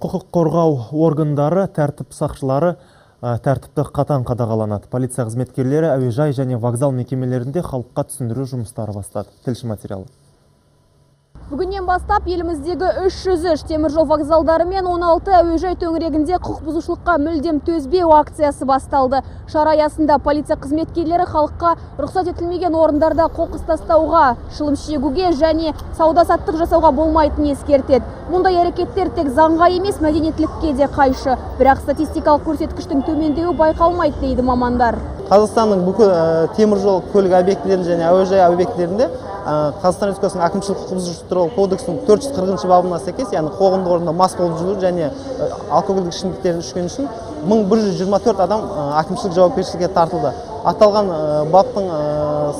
Құқық қорғау органдары, тәртіп сақшылары тәртіпті қатаң қадағаланады. Полиция қызметкерлері әуежай және вокзал мекемелерінде халыққа түсіндіру жұмыстары бастады. Тілші материалы. Бүгіннен бастап еліміздегі 303 теміржол вокзалдары мен 16 әуежай төңірегінде құқық бұзушылыққа мүлдем төзбеу акциясы басталды. Шара аясында полиция қызметкерлері халыққа рұқсат етілмеген орындарда қоқыс тастауға, шылым шегуге және сауда-саттық жасауға болмайтынын ескертеді. Мұндай әрекеттер тек заңға емес, мәдениеттілікке де қайшы. Бірақ статистикалық көрсеткіштің төмендеуі байқалмайды дейді мамандар. Қазақстанның бүкіл теміржол көлік объектілерінде және әуежай объектілерінде Қазақстан Республикасының әкімшілік құқық бұзушылық туралы кодексінің 440 бабына сәйкес, яғни қоғамдық орында мас болып жүру және алкогольдік ішімдіктерді ішкені үшін 1124 адам әкімшілік жауапкершілікке тартылды. Аталған баптың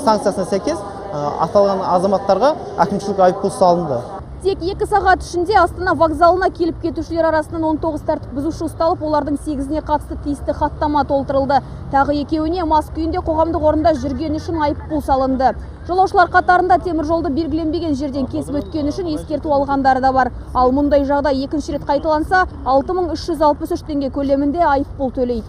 санкциясына сәйкес аталған азаматтарға әкімшілік айыппұл салынды. Тек 2 сағат ішінде Астана вокзалына келіп кетушілер арасынан 19 тәртіп бұзушы ұсталып, олардың 8-іне қатысты тиісті хаттама толтырылды. Тағы 2-іне мас күйінде қоғамдық орында жүргені үшін айыппұл салынды. Жолаушылар қатарында теміржолды белгіленбеген жерден кесіп өткені үшін ескерту алғандары да бар. Ал мұндай жағдай екінші рет қайталанса, 6363 теңге көлемінде айыппұл төлейді.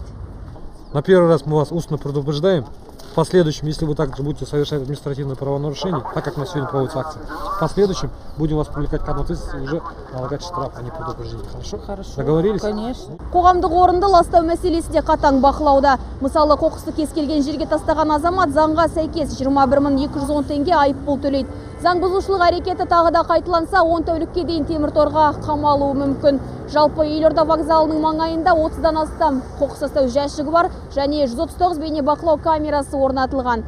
На первый раз мы вас устно предупреждаем. В последующем, если вы также будете совершать административное правонарушение, так как у нас сегодня проводится акция, в последующем будем вас привлекать к ответственности и уже налагать штраф, а не предупреждение. Хорошо? Хорошо. Договорились? Конечно. Қоғамдық орынды ластау мәселесі де қатаң бақылауда. Мысалы, қоқысты кез келген жерге тастаған азамат заңға сәйкес 21210 теңге айыппұл төлейді. Заң бұзушылық әрекеті тағы да қайталанса, 10 тәулікке дейін темір торға қамалуы мүмкін. Жалпы Елорда вокзалының маңайында 30-дан астам қоқыс тастау жәшігі бар және 139 бейнебақылау камерасы орнатылған.